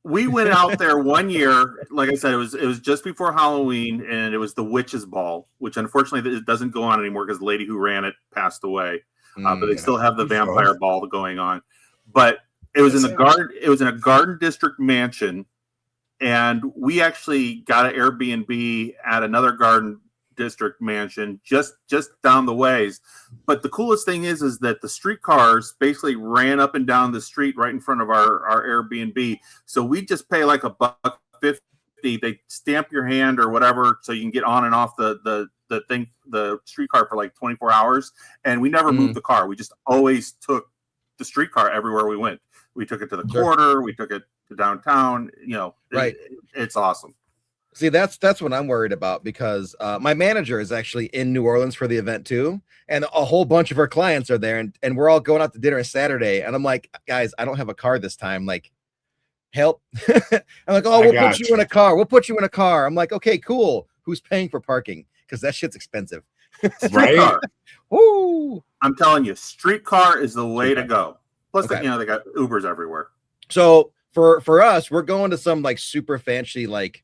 we went out there one year. Like I said, it was just before Halloween, and it was the Witches Ball, which unfortunately it doesn't go on anymore because the lady who ran it passed away. But they still have the Vampire Ball going on. But it was in the garden. It was in a Garden District mansion, and we actually got an Airbnb at another Garden District mansion just down the ways. But the coolest thing is that the streetcars basically ran up and down the street right in front of our Airbnb. So we just pay like $1.50. They stamp your hand or whatever, so you can get on and off the streetcar for like 24 hours. And we never moved the car. We just always took the streetcar everywhere we went. We took it to the quarter. We took it to downtown. It's awesome. See, that's what I'm worried about, because my manager is actually in New Orleans for the event too, and a whole bunch of our clients are there, and we're all going out to dinner Saturday, and I'm like, guys, I don't have a car this time. Like, help. I'm like, oh, we'll put you in a car. We'll put you in a car. I'm like, okay, cool. Who's paying for parking? Because that shit's expensive. Right? Woo! I'm telling you, streetcar is the way to go. Plus, they got Ubers everywhere. So for us, we're going to some like super fancy like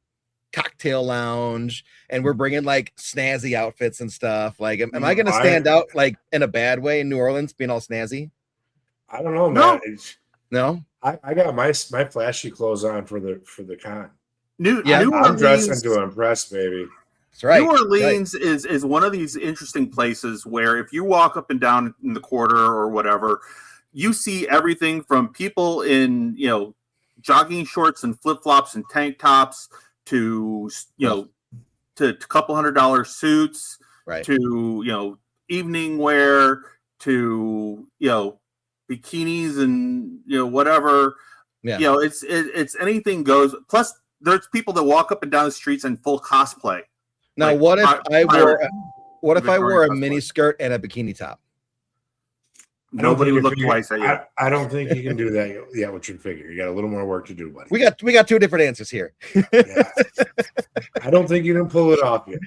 cocktail lounge, and we're bringing like snazzy outfits and stuff. Like, am I going to stand out like in a bad way in New Orleans being all snazzy? I don't know, man. No. I got my flashy clothes on for the con. I'm dressing to impress, baby. That's right. New Orleans is one of these interesting places where if you walk up and down in the quarter or whatever, you see everything from people in jogging shorts and flip flops and tank tops to to couple $100 suits, right, to evening wear, to bikinis and whatever. It's anything goes. Plus there's people that walk up and down the streets in full cosplay. Now, like, what if I wore a mini skirt and a bikini top? Nobody would look twice at you. I don't think you can do that yet with your figure. You got a little more work to do, buddy. We got two different answers here. I don't think you can pull it off yet.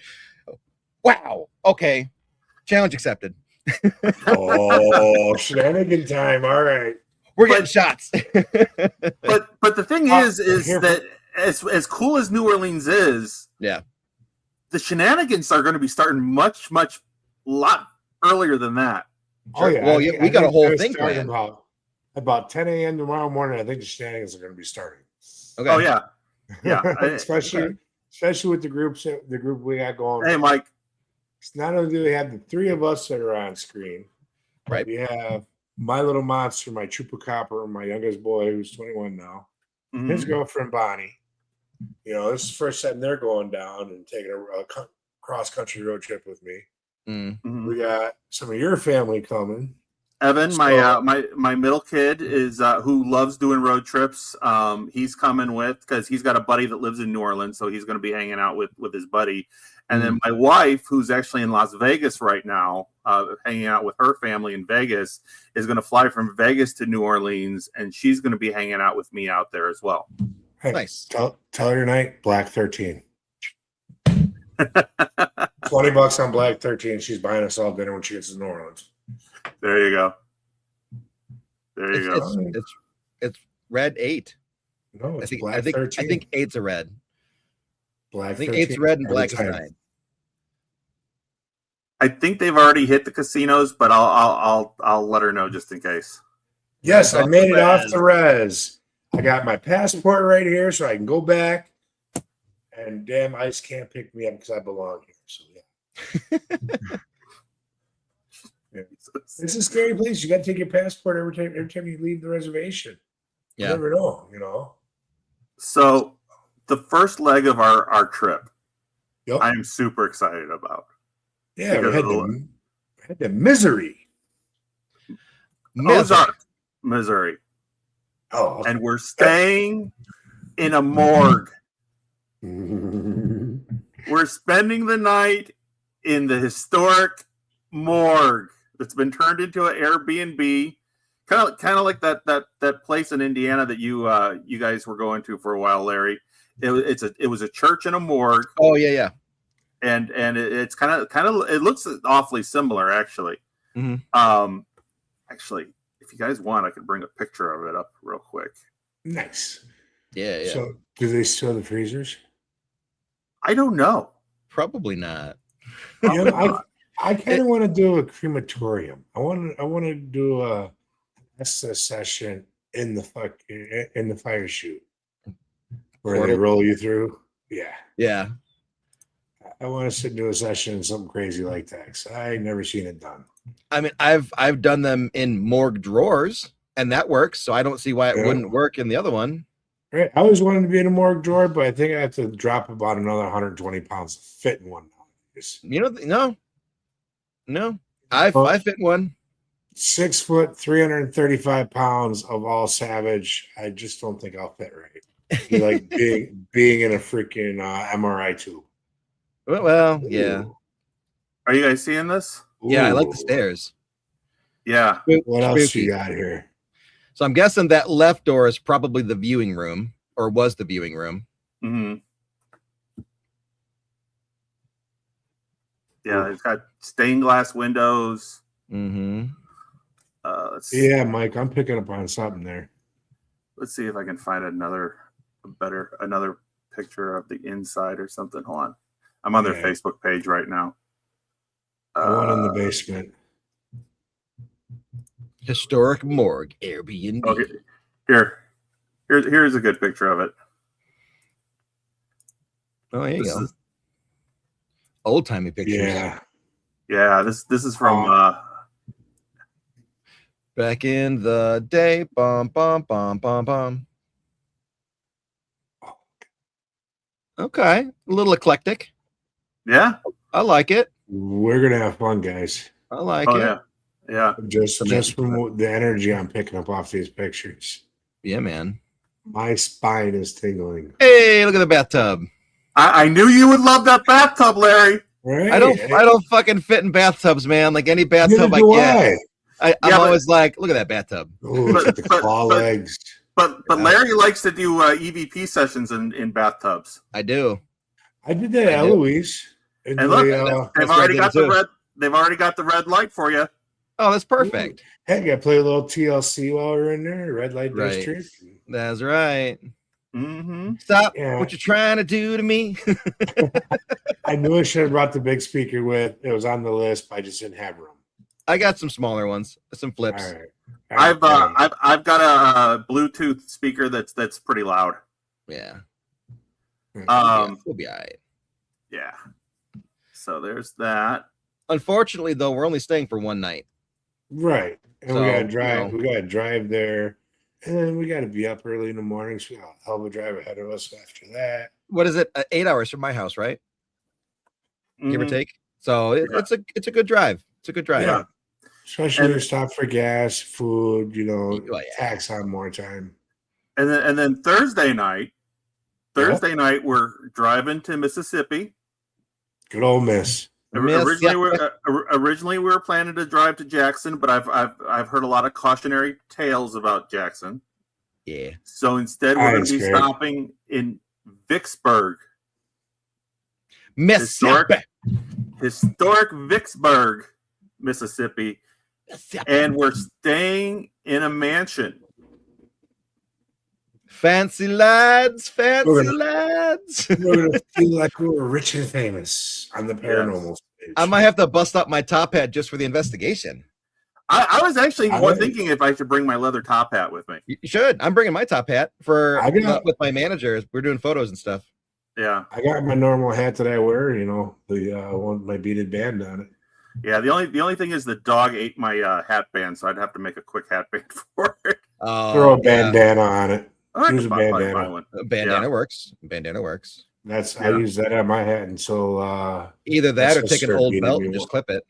Wow. Okay. Challenge accepted. Oh, shenanigan time. All right. We're getting shots. but the thing is that as cool as New Orleans is, the shenanigans are going to be starting much lot earlier than that. Oh yeah. Well, we got a whole thing planned. About 10 a.m. tomorrow morning. I think the shenanigans are going to be starting. Okay. Oh yeah. especially with the group we got going. Hey, Mike. It's not only do we have the three of us that are on screen, right? We have my little monster, my chupacabra, my youngest boy who's 21 now, his girlfriend Bonnie. This is the first time they're going down and taking a cross-country road trip with me. We got some of your family coming. Evan, my middle kid is who loves doing road trips. He's coming with because he's got a buddy that lives in New Orleans, so he's going to be hanging out with his buddy. And then my wife, who's actually in Las Vegas right now, hanging out with her family in Vegas, is going to fly from Vegas to New Orleans, and she's going to be hanging out with me out there as well. Hey, nice. Tell her tonight, Black 13. $20 on Black 13. She's buying us all dinner when she gets to New Orleans. There you go. It's red 8. No, it's Black 13. I think 8's a red. Black. I think 8's red and Black is 9. I think they've already hit the casinos, but I'll let her know just in case. Yes, I made it off the res. I got my passport right here, so I can go back. And damn, ICE can't pick me up because I belong here. So yeah. It's a scary place. You got to take your passport every time you leave the reservation. Yeah. You never know, So the first leg of our trip, I am super excited about. Yeah, we had the Misery. Ozark, Missouri. Oh, okay. And we're staying in a morgue. We're spending the night in the historic morgue that's been turned into an Airbnb, kind of like that place in Indiana that you guys were going to for a while, Larry. It was a church and a morgue. Oh yeah. And it's kind of it looks awfully similar actually. Mm-hmm. Actually, if you guys want, I could bring a picture of it up real quick. Nice. Yeah, yeah. So, do they store the freezers? I don't know. Probably not. You know, I kind of want to do a crematorium. I want to do a session in the fire chute where they roll you through. Yeah. Yeah. I want to sit and do a session in something crazy like that. 'Cause I ain't never seen it done. I mean, I've done them in morgue drawers, and that works. So I don't see why it wouldn't work in the other one. Right. I always wanted to be in a morgue drawer, but I think I have to drop about another 120 pounds to fit in one. You know, no, I fit one. 6 foot, 335 pounds of all savage. I just don't think I'll fit right. Be like being in a freaking MRI tube. Well, yeah. Are you guys seeing this? Yeah, I like the stairs. Yeah. What else you got here? So I'm guessing that left door is probably the viewing room, or was the viewing room. Mm-hmm. Yeah, it's got stained glass windows. Mm-hmm. Yeah, Mike, I'm picking up on something there. Let's see if I can find another picture of the inside or something. Hold on. I'm on their Facebook page right now. One in the basement. Historic morgue Airbnb. Okay. Here's a good picture of it. Oh, there you go. Old timey pictures. Yeah. This is from back in the day. Bum bum bum bum bum. Okay, a little eclectic. Yeah, I like it. We're gonna have fun, guys. I like it. Yeah. Just from the energy I'm picking up off these pictures. Yeah, man. My spine is tingling. Hey, look at the bathtub. I knew you would love that bathtub, Larry. Right? I don't fucking fit in bathtubs, man. Like any bathtub I get. I'm always like, look at that bathtub. Oh, look at the claw legs. But Larry likes to do EVP sessions in bathtubs. I do. I did that at Eloise. And look, they've already got the red. They've already got the red light for you. Oh, that's perfect. Hey, you got to play a little TLC while we're in there. Red light district. That's right. Mm-hmm. Stop what you're trying to do to me. I knew I should have brought the big speaker with. It was on the list, but I just didn't have room. I got some smaller ones, some flips. All right. I've got a Bluetooth speaker that's pretty loud. Yeah. We'll be all right. Yeah. So there's that. Unfortunately, though, we're only staying for one night. Right. And we gotta drive. We gotta drive there. And then we gotta be up early in the morning. So we got a hell of a drive ahead of us after that. What is it? 8 hours from my house, right? Give or take. So it's a good drive. It's a good drive. Yeah. Especially when you stop for gas, food, tax on more time. And then Thursday night we're driving to Mississippi. Good old Miss. Originally we were planning to drive to Jackson, but I've heard a lot of cautionary tales about Jackson. Yeah. So instead we're going to be stopping in Vicksburg. Mississippi. Historic Vicksburg, Mississippi. And we're staying in a mansion. Fancy lads, lads. We're gonna feel like we were rich and famous on the paranormal stage. I might have to bust up my top hat just for the investigation. I was actually thinking if I should bring my leather top hat with me. You should. I'm bringing my top hat with my managers. We're doing photos and stuff. Yeah, I got my normal hat that I wear. The one with my beaded band on it. Yeah, the only thing is the dog ate my hat band, so I'd have to make a quick hat band for it. Throw a bandana on it. Use a bandana. Bandana works. Bandana works. I use that on my hat until either that or take an old belt and just clip it.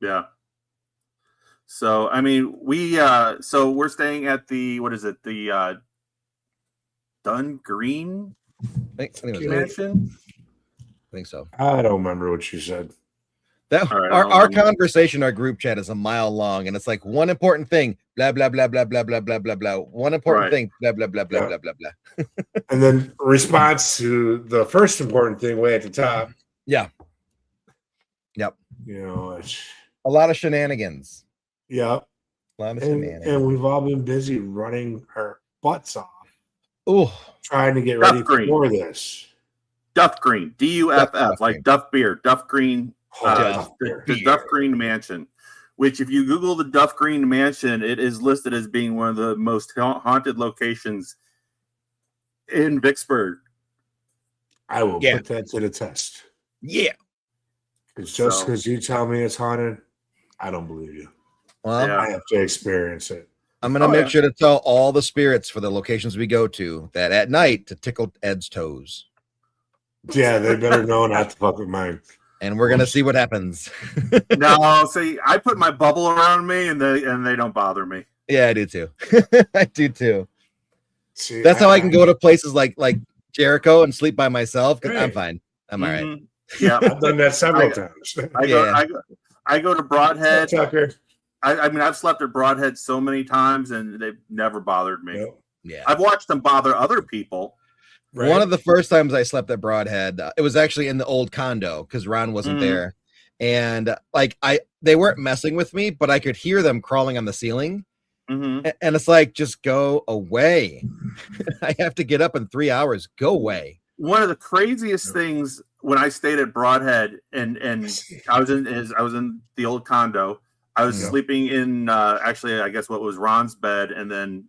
Yeah. So I mean, we're staying at the the Dun Green Mansion. I think so. I don't remember what you said. Our conversation, our group chat is a mile long, and it's like one important thing, blah blah blah blah blah blah blah blah blah. One important thing, blah blah blah blah blah blah blah. And then response to the first important thing way at the top. Yeah. Yep. It's a lot of shenanigans. Yep. A lot of shenanigans. And we've all been busy running our butts off Oh, trying to get Duff ready Green. for this. Duff Green, Duff, like Duff Beer, Duff Green, the Duff Green Mansion. Which, if you Google the Duff Green Mansion, it is listed as being one of the most haunted locations in Vicksburg. I will put that to the test. Yeah. It's just because you tell me it's haunted, I don't believe you. Well, I have to experience it. I'm going to make sure to tell all the spirits for the locations we go to that at night to tickle Ed's toes. Yeah, they better know not to fuck with mine. And we're going to see what happens. No, see, I put my bubble around me and they don't bother me. Yeah, I do too. I do too. See, that's how I can go to places like Jericho and sleep by myself. Because I'm fine. I'm all right. Yeah, I've done that several times. I go to Broadhead. Tucker. I mean, I've slept at Broadhead so many times, and they've never bothered me. Nope. Yeah, I've watched them bother other people. Right. One of the first times I slept at Broadhead, it was actually in the old condo because Ron wasn't there, and like they weren't messing with me, but I could hear them crawling on the ceiling, and it's like, just go away. I have to get up in 3 hours. Go away. One of the craziest things when I stayed at Broadhead, and I was in the old condo. I was sleeping in actually, I guess what was Ron's bed, and then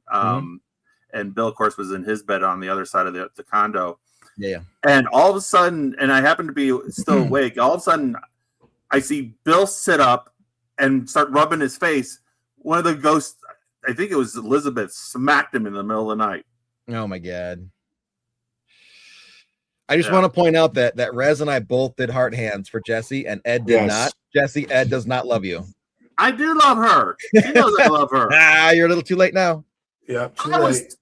and Bill, of course, was in his bed on the other side of the condo. Yeah. And all of a sudden, and I happened to be still awake. All of a sudden, I see Bill sit up and start rubbing his face. One of the ghosts, I think it was Elizabeth, smacked him in the middle of the night. Oh my God. I just want to point out that Rez and I both did heart hands for Jesse, and Ed did not. Jesse, Ed does not love you. I do love her. She knows I love her. You're a little too late now. Yeah, too late.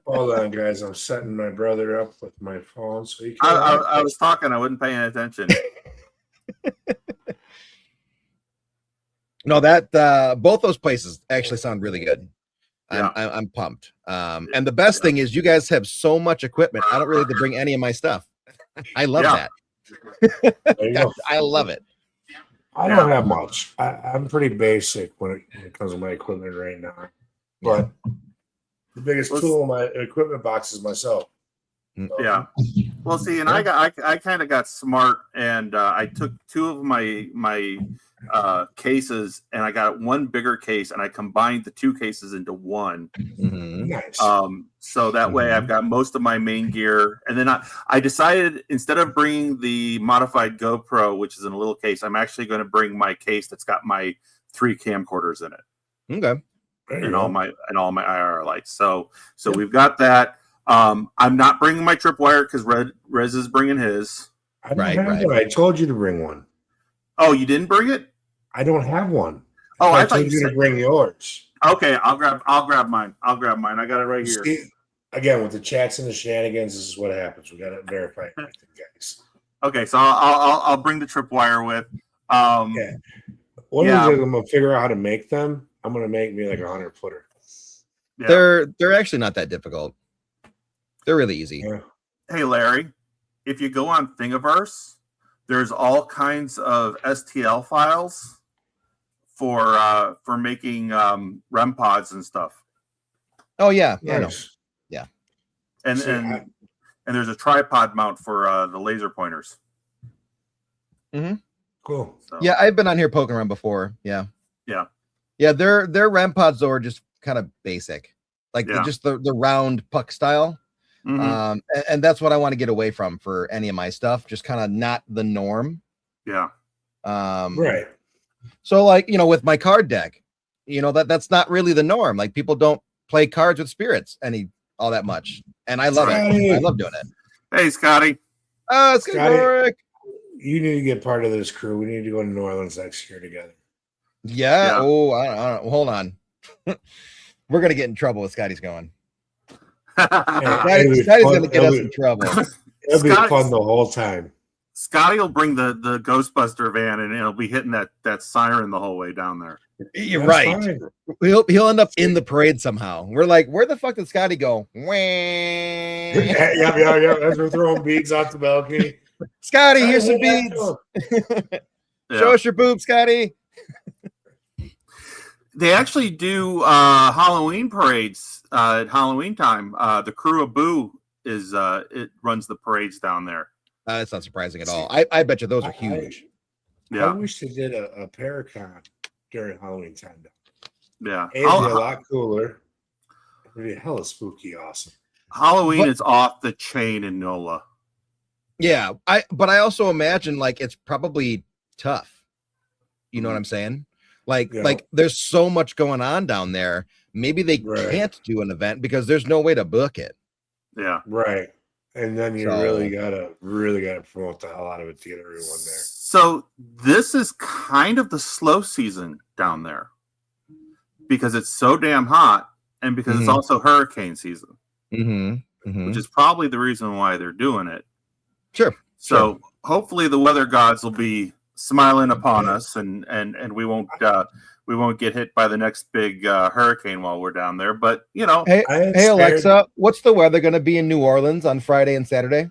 Hold on, guys. I'm setting my brother up with my phone, so he can. I was talking. I wasn't paying attention. No, that both those places actually sound really good. Yeah. I'm pumped. And the best thing is, you guys have so much equipment. I don't really have to bring any of my stuff. I love that. I love it. I don't have much. I'm pretty basic when it comes to my equipment right now. But the biggest tool in my equipment box is myself. So. Yeah. Well, see, and I kind of got smart, and I took two of my cases, and I got one bigger case, and I combined the two cases into one. Nice. So that way I've got most of my main gear, and then I decided, instead of bringing the modified GoPro, which is in a little case, I'm actually going to bring my case that's got my 3 camcorders in it. Okay. And all my IR lights. So we've got that. I'm not bringing my tripwire because Rez is bringing his. I don't have one. I told you to bring one. Oh, you didn't bring it? I don't have one. Oh, I told you to bring yours. Okay, I'll grab mine. I got it right here. See, again, with the chats and the shenanigans, this is what happens. We got to verify everything, guys. Okay, so I'll bring the tripwire with. One of the things I'm gonna figure out how to make them. I'm gonna make me like a 100-footer. Yeah. They're actually not that difficult. They're really easy. Yeah. Hey, Larry, if you go on Thingiverse, there's all kinds of STL files for making REM pods and stuff. Oh yeah, nice. Yeah. And there's a tripod mount for the laser pointers. Cool. So. Yeah, I've been on here poking around before. Yeah. Their REM pods are just kind of basic, like just the round puck style. And that's what I want to get away from for any of my stuff. Just kind of not the norm. Yeah. Right. So like, with my card deck, that's not really the norm. Like, people don't play cards with spirits all that much. And I love it. I love doing it. Hey, Scotty. Scotty, you need to get part of this crew. We need to go to New Orleans next year together. Yeah. Oh, I don't know. Hold on. We're going to get in trouble with Scotty's going. Scotty's going to get us in trouble. It'll be fun the whole time. Scotty will bring the Ghostbuster van, and it'll be hitting that siren the whole way down there. You're right. He'll end up in the parade somehow. We're like, where the fuck did Scotty go? Yeah. As we're throwing beads off the balcony. Scotty, here's some beads. Show us your boobs, Scotty. They actually do Halloween parades at Halloween time. The crew of Boo is it runs the parades down there. That's not surprising at all. I bet you those are huge. I wish they did a Paracon during Halloween time. Yeah, it'd be a lot cooler. It'd be hella spooky, awesome. Halloween is off the chain in NOLA. Yeah, but I also imagine like it's probably tough. You know what I'm saying? Like there's so much going on down there. Maybe they can't do an event because there's no way to book it. Yeah. Right. And then you really gotta promote the hell out of it to get everyone there. So this is kind of the slow season down there because it's so damn hot and because it's also hurricane season, which is probably the reason why they're doing it. Sure. So hopefully the weather gods will be smiling upon us and we won't get hit by the next big hurricane while we're down there. But you know, hey Alexa, what's the weather going to be in New Orleans on Friday and Saturday?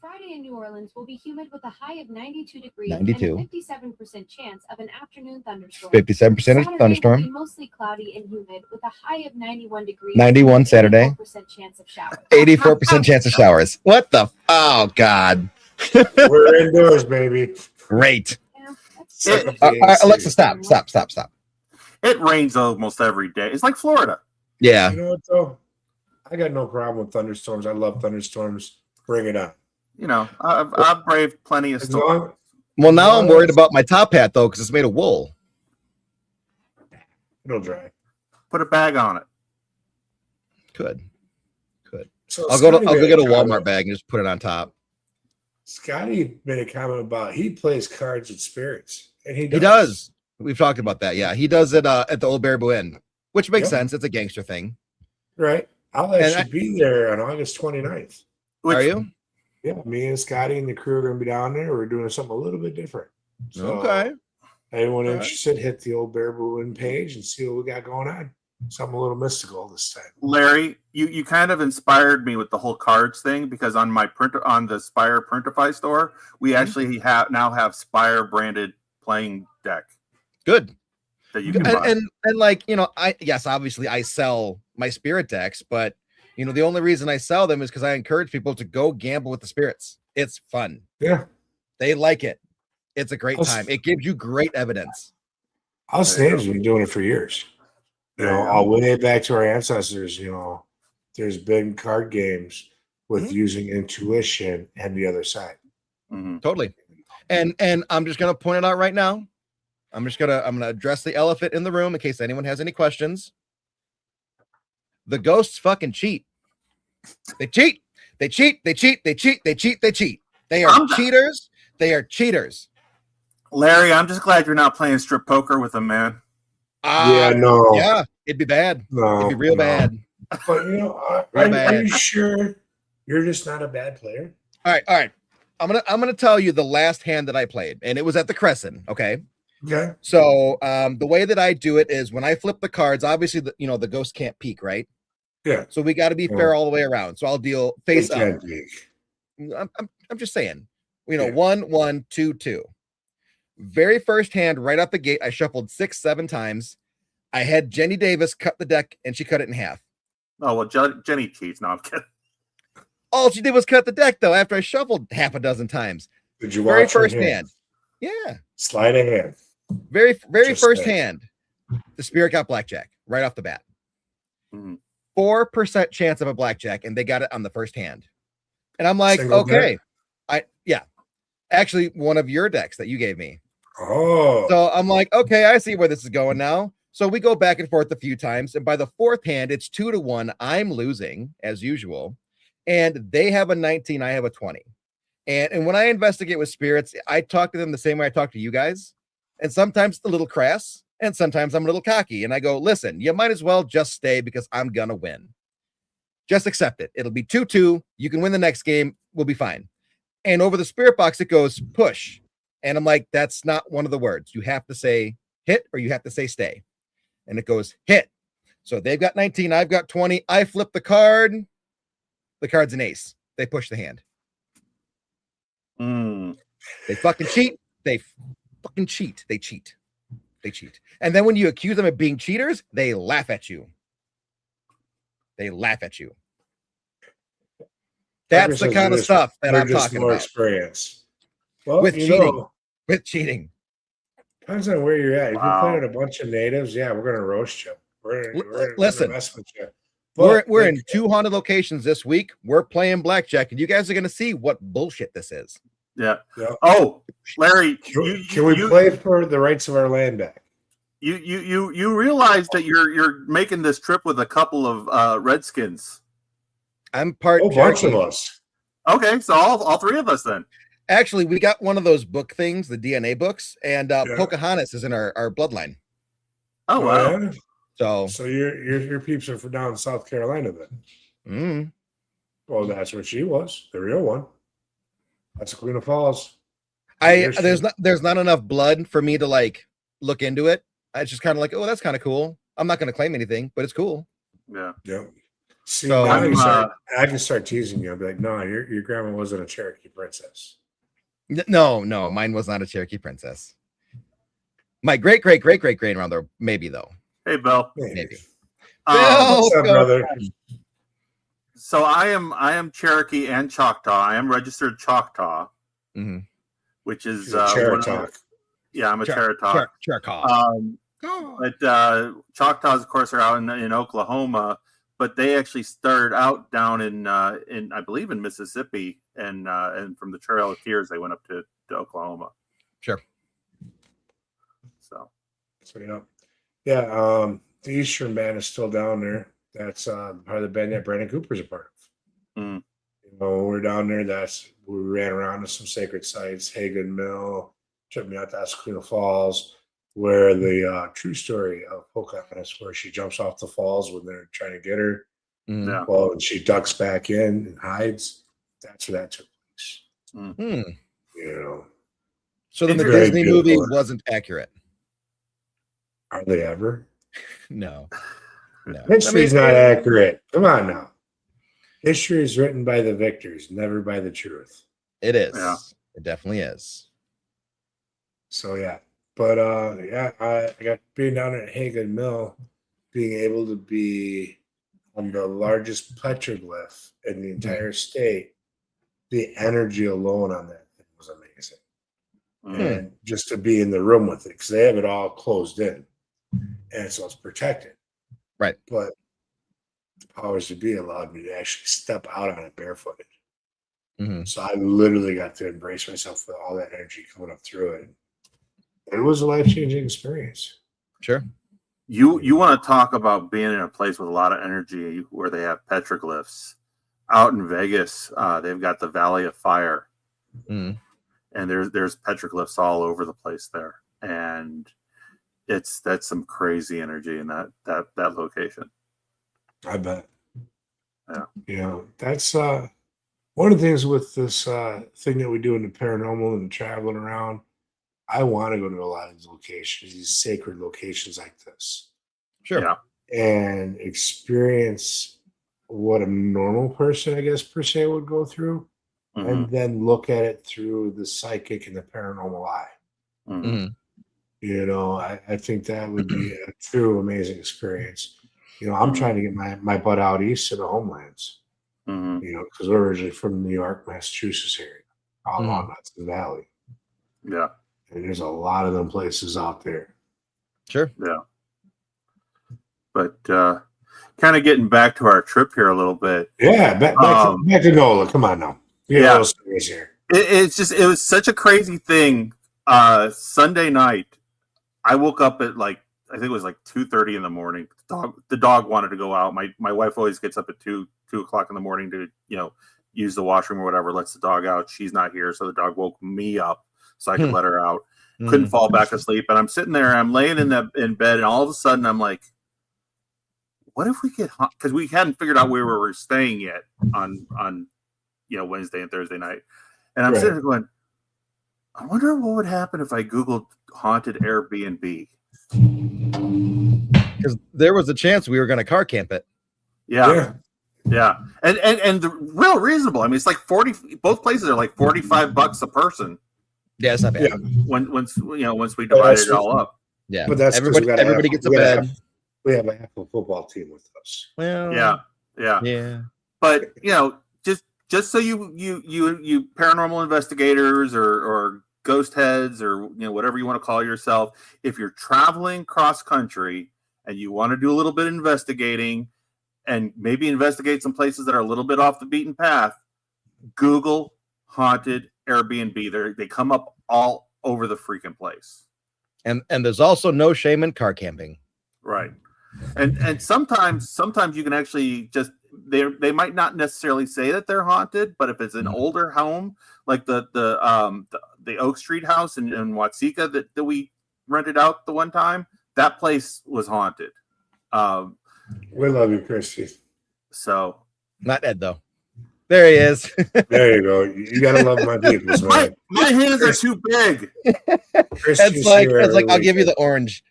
Friday in New Orleans will be humid with a high of 92 degrees 92. and a 57% chance of an afternoon thunderstorm. 57% of thunderstorm. Will be mostly cloudy and humid with a high of 91 degrees. 91 Saturday. 84% chance of showers. 84% chance of showers. What the? Oh God. We're indoors, baby. Great. Alexa, stop. It rains almost every day. It's like Florida. Yeah. You know what though? I got no problem with thunderstorms. I love thunderstorms. Bring it on. You know, I've braved plenty of storms. Well, now I'm worried about my top hat though, because it's made of wool. It'll dry. Put a bag on it. Good. So I'll go get a Walmart bag and just put it on top. Scotty made a comment about he plays cards with spirits, and he does. We've talked about that. Yeah, he does it at the Old Baraboo Inn, which makes sense. It's a gangster thing, right? I'll actually be there on August 29th. Are you? Yeah, me and Scotty and the crew are going to be down there. We're doing something a little bit different. So okay. Anyone interested, hit the Old Baraboo Inn page and see what we got going on. Something a little mystical this time. Larry, you kind of inspired me with the whole cards thing because on the Spire Printify store, we actually now have Spire branded playing deck. Good. That you can buy. And like, you know, obviously I sell my spirit decks, but you know, the only reason I sell them is because I encourage people to go gamble with the spirits. It's fun. Yeah. They like it. It's a great time. It gives you great evidence. Us Names have been doing it for years. You know, all way back to our ancestors, you know, there's been card games with using intuition and the other side. Totally. And I'm just gonna point it out right now. I'm gonna address the elephant in the room in case anyone has any questions. The ghosts fucking cheat. They cheat. They are cheaters. They are cheaters. Larry, I'm just glad you're not playing strip poker with them, man. Yeah, it'd be bad. It'd be real bad. But you know, are you sure you're just not a bad player? All right. I'm gonna tell you the last hand that I played, and it was at the Crescent. Okay. So the way that I do it is when I flip the cards, obviously the ghost can't peek, right? Yeah. So we got to be fair all the way around. So I'll deal face up. I'm just saying, 1, 1, 2, 2. Very first hand, right out the gate, I shuffled 6, 7 times. I had Jenny Davis cut the deck, and she cut it in half. Oh well, Jenny cheats. No, I'm kidding. All she did was cut the deck, though. After I shuffled half a dozen times. Did you very watch first hand? Yeah. Slide a hand. Very first hand. The spirit got blackjack right off the bat. 4% chance of a blackjack, and they got it on the first hand. And I'm like, okay, actually one of your decks that you gave me. Oh, so I'm like, okay, I see where this is going now. So we go back and forth a few times, and by the fourth hand, it's 2-1. I'm losing as usual, and they have a 19, I have a 20. And when I investigate with spirits, I talk to them the same way I talk to you guys, and sometimes it's a little crass, and sometimes I'm a little cocky, and I go, listen, you might as well just stay because I'm gonna win. Just accept it. It'll be 2-2. You can win the next game. We'll be fine. And over the spirit box, it goes push. And I'm like, that's not one of the words. You have to say hit or you have to say stay. And it goes hit. So they've got 19. I've got 20. I flip the card. The card's an ace. They push the hand. They fucking cheat. They fucking cheat. They cheat. They cheat. And then when you accuse them of being cheaters, they laugh at you. They laugh at you. That's the kind of stuff that I'm talking about. Experience. Well, With cheating. With cheating. Depends on where you're at. If you're playing a bunch of natives, yeah, we're gonna roast you. Listen, gonna mess with you. We're in 2 haunted locations this week. We're playing blackjack, and you guys are gonna see what bullshit this is. Yeah. Oh, Larry, can we play for the rights of our land back? You realize that you're making this trip with a couple of Redskins. I'm part. A bunch of us. Okay, so all 3 of us then. Actually, we got one of those book things, the DNA books, and Pocahontas is in our bloodline. Oh wow! Yeah? So your peeps are from down in South Carolina then. Well, that's where she was, the real one. That's Queen of Falls. There's not enough blood for me to like look into it. I just kind of like, oh, that's kind of cool. I'm not going to claim anything, but it's cool. Yeah. Yep. See, so I can start teasing you. I'll be like, no, your grandma wasn't a Cherokee princess. No, mine was not a Cherokee princess. My great grandmother, maybe though. Hey, Bill. Maybe. What's up, brother? So I am Cherokee and Choctaw. I am registered Choctaw, which is Cherokee. Yeah, I'm a Cherokee. But Choctaws, of course, are out in Oklahoma. But they actually started out down in I believe in Mississippi, and from the Trail of Tears they went up to Oklahoma. Sure. So yeah. The Eastern Band is still down there. That's part of the band that Brandon Cooper's a part of. Mm. You know, when we're down there, we ran around to some sacred sites, Hagen Mill, took me out to Asquith Falls, where the true story of Pocahontas, where she jumps off the falls when they're trying to get her. Yeah. Well, and she ducks back in and hides. That's where that took place. Mm. You know. So then the Disney movie wasn't accurate. Are they ever? No. History's not accurate. Come on now. History is written by the victors, never by the truth. It is. Yeah. It definitely is. So yeah. But I got being down at Hagen Mill, being able to be on the largest petroglyph in the entire state. The energy alone on that thing was amazing. And just to be in the room with it, because they have it all closed in. And so it's protected. Right. But the powers to be allowed me to actually step out on it barefooted. So I literally got to embrace myself with all that energy coming up through it. It was a life-changing experience. Sure. You want to talk about being in a place with a lot of energy where they have petroglyphs. Out in Vegas, they've got the Valley of Fire. And there's petroglyphs all over the place there. And that's some crazy energy in that location. I bet. Yeah. You know, that's one of the things with this thing that we do in the paranormal and traveling around. I want to go to a lot of these locations, these sacred locations like this. Sure. Yeah. And experience what a normal person, I guess, per se, would go through. And then look at it through the psychic and the paranormal eye. You know, I think that would be a true amazing experience. You know, I'm trying to get my butt out east to the homelands. You know, because we're originally from New York, Massachusetts area, all along Hudson Valley. Yeah. And there's a lot of them places out there. Sure. Yeah. But kind of getting back to our trip here a little bit. Yeah, back to NOLA. Come on now. Yeah. Here. It was such a crazy thing. Sunday night, I woke up at I think it was 2:30 in the morning. The dog wanted to go out. My wife always gets up at 2 o'clock in the morning to, use the washroom or whatever, lets the dog out. She's not here. So the dog woke me up so I could let her out. Couldn't fall back asleep. And I'm sitting there, I'm laying in bed, and all of a sudden I'm like, what if we get hot? Because we hadn't figured out where we were staying yet on Wednesday and Thursday night. And I'm sitting there going, I wonder what would happen if I Googled haunted Airbnb. Because there was a chance we were going to car camp it. Yeah. And the real reasonable. I mean, it's like 40. Both places are like $45 a person. Yeah, it's not bad. Yeah. Once we divided it all up. Yeah, but that's everybody gets a bed. We have a half a football team with us. Well, yeah. But just so you paranormal investigators or ghost heads or whatever you want to call yourself, if you're traveling cross country and you want to do a little bit of investigating and maybe investigate some places that are a little bit off the beaten path, Google haunted Airbnb. They come up all over the freaking place. And there's also no shame in car camping. Right. And sometimes you can actually just they might not necessarily say that they're haunted, but if it's an older home, like the Oak Street house in Watsika that we rented out the one time, that place was haunted. We love you, Christy. So not Ed though. There he is. There you go. You gotta love my people. My hands are too big. It's like I'll give you the orange.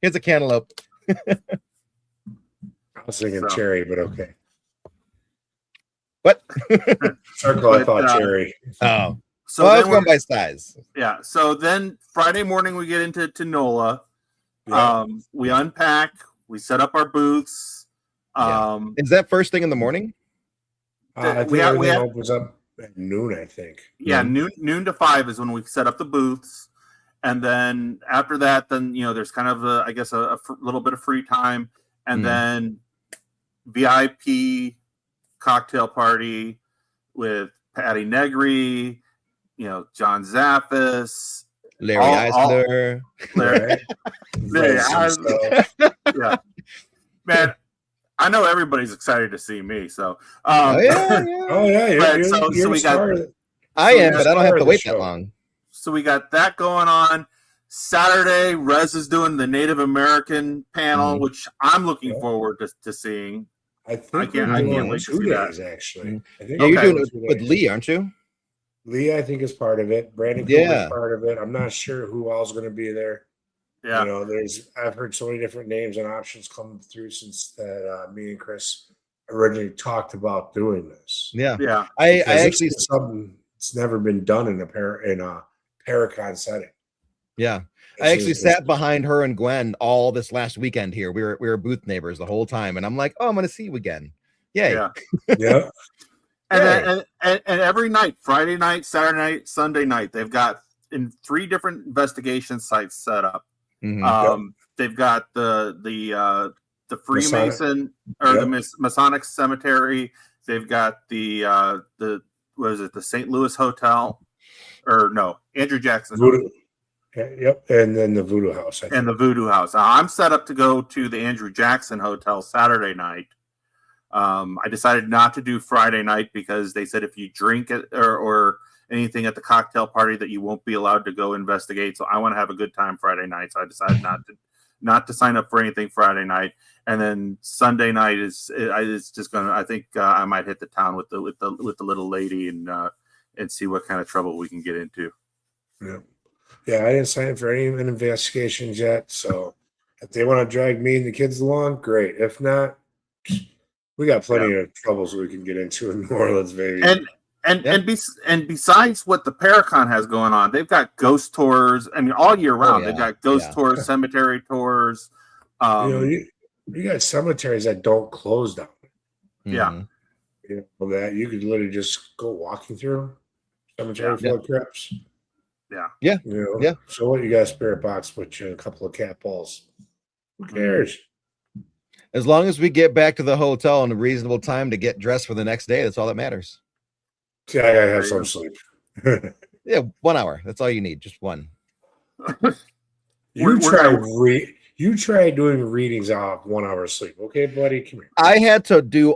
Here's a cantaloupe. I was thinking cherry, but okay. What? Circle, I thought cherry. Oh. So I was going by size. Yeah. So then Friday morning we get into NOLA. Yeah. We unpack. We set up our booths. Is that first thing in the morning? I think everything opens up at noon, I think. Yeah, noon to 5 is when we set up the booths. And then after that, there's kind of a little bit of free time. And then VIP cocktail party with Patty Negri, John Zaffis, Larry Eisler. Larry Eisler. Yeah. Man, I know everybody's excited to see me. So, Oh yeah. So we got. I am, but I don't have to wait that long. So we got that going on. Saturday, Rez is doing the Native American panel, which I'm looking forward to seeing. I can't wait 2 days, actually. I think you're doing it with Lee, aren't you? Lee, I think, is part of it. Brandon is part of it. I'm not sure who else is going to be there. Yeah. I've heard so many different names and options come through since that me and Chris originally talked about doing this. Yeah. Yeah. I actually something it's never been done in a Paracon setting. Yeah. I actually sat behind her and Gwen all this last weekend here. We were booth neighbors the whole time. And I'm like, oh, I'm going to see you again. Yay. Yeah. Yeah. And every night, Friday night, Saturday night, Sunday night, they've got in 3 different investigation sites set up. They've got the Freemason the Masonic Cemetery. They've got the St. Louis Hotel, or no, Andrew Jackson. Yep, and then the Voodoo House. And the Voodoo House. I'm set up to go to the Andrew Jackson Hotel Saturday night. I decided not to do Friday night because they said if you drink it or anything at the cocktail party that you won't be allowed to go investigate. So I want to have a good time Friday night. So I decided not to sign up for anything Friday night. And then Sunday night is just gonna. I think I might hit the town with the little lady and see what kind of trouble we can get into. Yeah. Yeah, I didn't sign up for any investigations yet. So if they want to drag me and the kids along, great. If not, we got plenty of troubles we can get into in New Orleans, baby. And besides what the Paracon has going on, they've got ghost tours. I mean, all year round, they've got ghost tours, cemetery tours. You got cemeteries that don't close down. Yeah. That you could literally just go walking through cemetery full of crypts. Yeah. So what, you got a spirit box with a couple of cat balls. Who cares? As long as we get back to the hotel in a reasonable time to get dressed for the next day, that's all that matters. Yeah, I gotta have some sleep. 1 hour. That's all you need. Just one. You try doing readings off 1 hour of sleep. Okay, buddy? Come here. I had to do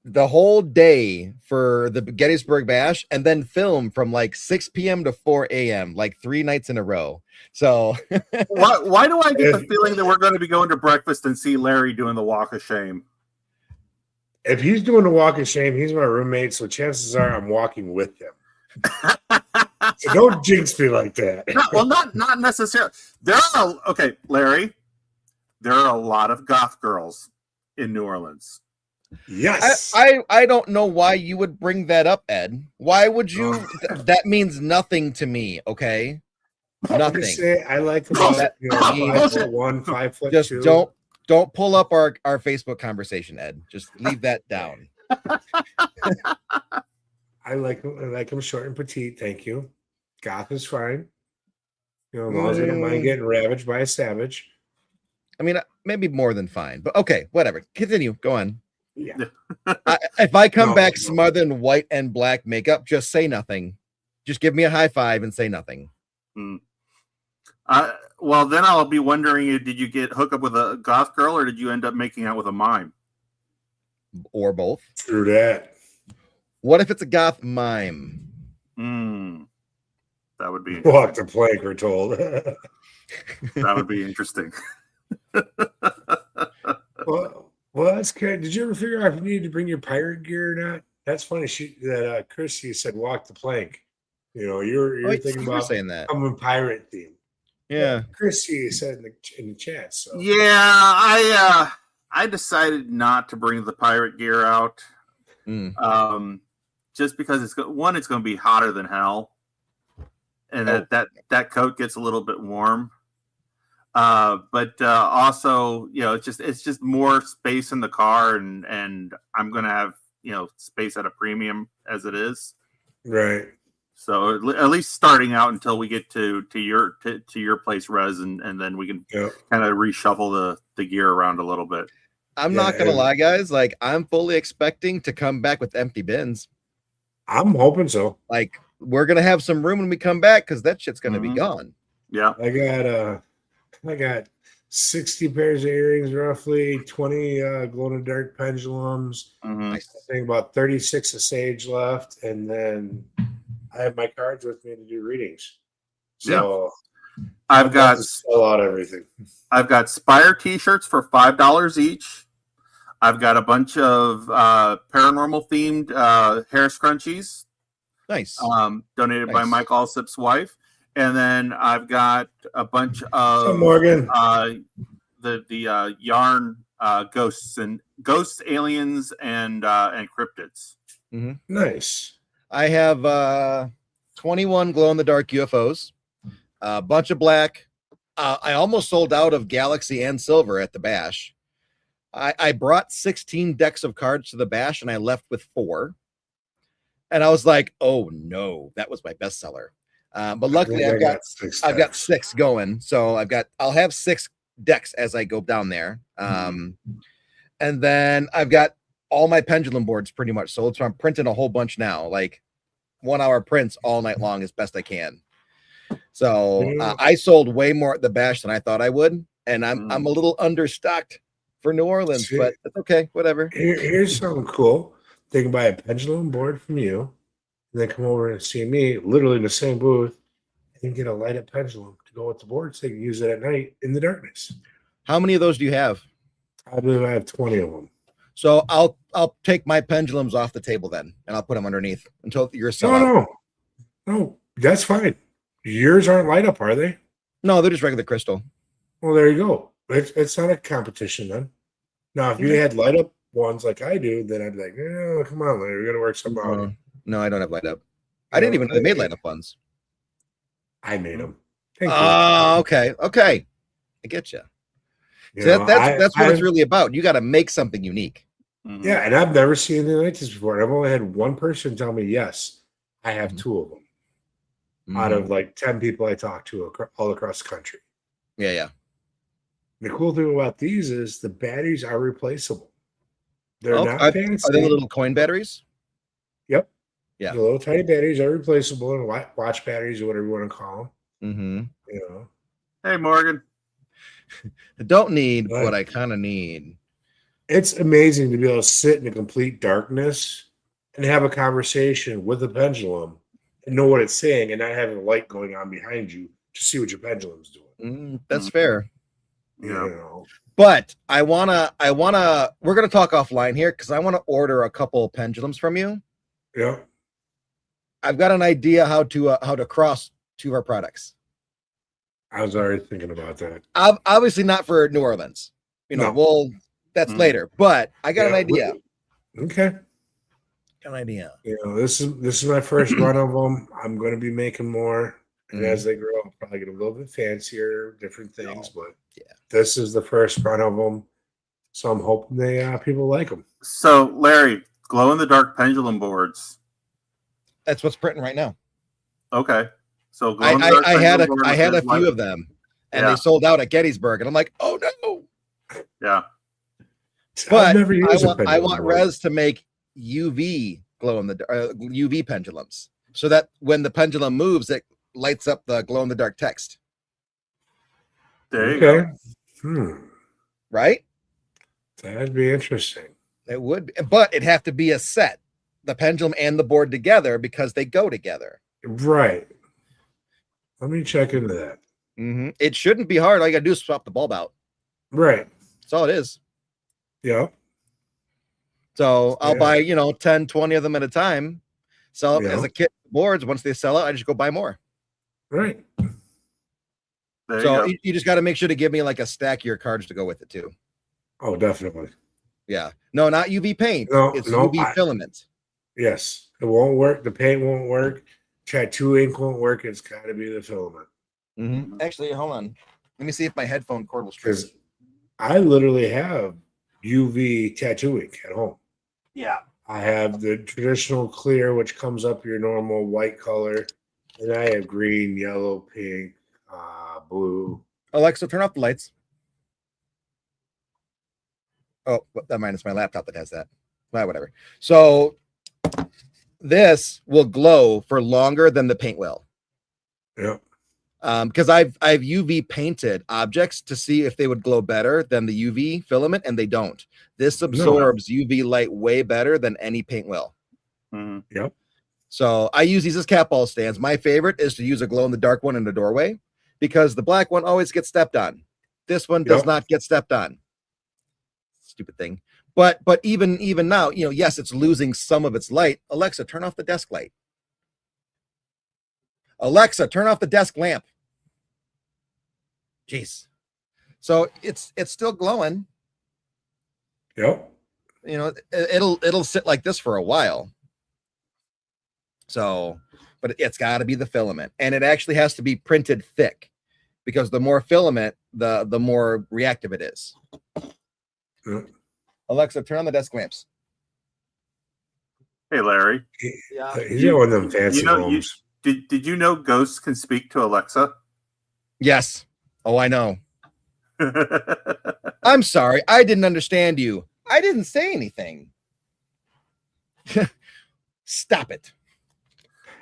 the whole day for the Gettysburg Bash and then film from like 6 p.m. to 4 a.m. like 3 nights in a row. So why do I get the feeling that we're going to be going to breakfast and see Larry doing the walk of shame? If he's doing the walk of shame, he's my roommate, so chances are I'm walking with him. So don't jinx me like that. Not necessarily. Larry, there are a lot of goth girls in New Orleans. Yes. I don't know why you would bring that up, Ed. Why would you? That means nothing to me, okay? Nothing. Say I like about 5'1", 5'2". Just don't pull up our Facebook conversation, Ed. Just leave that down. I like him short and petite. Thank you. Goth is fine. As long as I don't mind getting ravaged by a savage. I mean, maybe more than fine, but okay, whatever. Continue. Go on. Yeah. If I come back smothered in white and black makeup, just say nothing. Just give me a high five and say nothing. Well, then I'll be wondering, did you get hooked up with a goth girl or did you end up making out with a mime? Or both. Through that. What if it's a goth mime? That would be walk the plank, we're told. That would be interesting. Well, that's good. Did you ever figure out if you needed to bring your pirate gear or not? That's funny. Chrissy said walk the plank. You're thinking about saying that. I'm a pirate theme. Yeah. Chrissy said in the chat. So yeah, I decided not to bring the pirate gear out. Just because it's going to be hotter than hell. And that coat gets a little bit warm. But also, it's just more space in the car, and I'm going to have, space at a premium as it is. Right. So at least starting out until we get to your place, Rez, and then we can kind of reshuffle the gear around a little bit. I'm not going to lie, guys. Like, I'm fully expecting to come back with empty bins. I'm hoping so. Like, we're going to have some room when we come back because that shit's going to be gone. Yeah. I got 60 pairs of earrings, roughly 20 glow-in-the-dark pendulums. I think about 36 of sage left, and then I have my cards with me to do readings. So I've got sell out everything. I've got Spire T-shirts for $5 each. I've got a bunch of paranormal themed hair scrunchies. Nice. Donated by Mike Allsip's wife. And then I've got a bunch of Morgan. The yarn ghosts, aliens, and cryptids. Nice. I have 21 glow-in-the-dark UFOs, a bunch of black. I almost sold out of Galaxy and Silver at the Bash. I brought 16 decks of cards to the Bash, and I left with 4. And I was like, oh, no, that was my bestseller. But luckily, I've got 6 going. So I'll have 6 decks as I go down there. And then I've got all my pendulum boards pretty much sold. So I'm printing a whole bunch now, like 1-hour prints all night long as best I can. So I sold way more at the Bash than I thought I would. And I'm a little understocked for New Orleans, but it's okay. Whatever. Here's something cool. They can buy a pendulum board from you. And then come over and see me, literally in the same booth, and get a light-up pendulum to go with the board so they can use it at night in the darkness. How many of those do you have? I believe I have 20 of them. So I'll take my pendulums off the table then, and I'll put them underneath until you're selling. No, that's fine. Yours aren't light up, are they? No, they're just regular crystal. Well, there you go. It's not a competition then. Now, if you had light up ones like I do, then I'd be like, come on, Larry, we got to work something out. No, I don't have light up. I didn't even know they made light up ones. I made them. Thank you. Okay. I get you. So that's what it's really about. You got to make something unique. Yeah, and I've never seen anything like this before. I've only had one person tell me, yes, I have 2 of them out of like 10 people I talk to all across the country. Yeah. The cool thing about these is the batteries are replaceable. They're not fancy. Are they little coin batteries? Yep. Yeah. The little tiny batteries are replaceable, and watch batteries or whatever you want to call them. Hey, Morgan. I don't need what I kind of need. It's amazing to be able to sit in the complete darkness and have a conversation with a pendulum and know what it's saying and not having a light going on behind you to see what your pendulum's doing. That's fair. But we're going to talk offline here because I want to order a couple pendulums from you. Yeah. I've got an idea how to cross 2 of our products. I was already thinking about that. Obviously not for New Orleans. That's later, but I got an idea. Okay. Got an idea. This is my first run of them. I'm going to be making more. And as they grow, I'll probably get a little bit fancier, different things. But yeah, this is the first run of them, so I'm hoping people like them. So, Larry, glow in the dark pendulum boards. That's what's printing right now. Okay, so I had a few of them, and they sold out at Gettysburg, and I'm like, oh no. Yeah, but I want Rez to make UV glow in the UV pendulums, so that when the pendulum moves, it lights up the glow in the dark text. There you go. Right? That'd be interesting. It would, but it'd have to be a set, the pendulum and the board together, because they go together. Right. Let me check into that. It shouldn't be hard. All you gotta do is swap the bulb out. Right. That's all it is. Yeah. So I'll buy, 10, 20 of them at a time. Sell them as a kit boards. Once they sell out, I just go buy more. Right. So you just got to make sure to give me like a stack of your cards to go with it too. Oh, definitely. Yeah. No, not UV paint. It's UV filament. Yes. It won't work. The paint won't work. Tattoo ink won't work. It's got to be the filament. Actually, hold on. Let me see if my headphone cord will strip. I literally have UV tattoo ink at home. Yeah. I have the traditional clear, which comes up your normal white color. And I have green, yellow, pink, blue. Alexa, turn off the lights. Oh, that mine is my laptop that has that. Well, whatever. So this will glow for longer than the paint will. Yeah. Because I've UV painted objects to see if they would glow better than the UV filament, and they don't. This absorbs UV light way better than any paint will. Yep. So I use these as cat ball stands. My favorite is to use a glow in the dark one in the doorway, because the black one always gets stepped on. This one does not get stepped on. Stupid thing. But even now, yes, it's losing some of its light. Alexa, turn off the desk light. Alexa, turn off the desk lamp. Jeez. So it's still glowing. Yep. It'll sit like this for a while. So, but it's got to be the filament, and it actually has to be printed thick, because the more filament, the more reactive it is. Yep. Alexa, turn on the desk lamps. Hey, Larry. Yeah. He's got one of them fancy homes. Did you know ghosts can speak to Alexa? Yes. Oh, I know. I'm sorry. I didn't understand you. I didn't say anything. Stop it.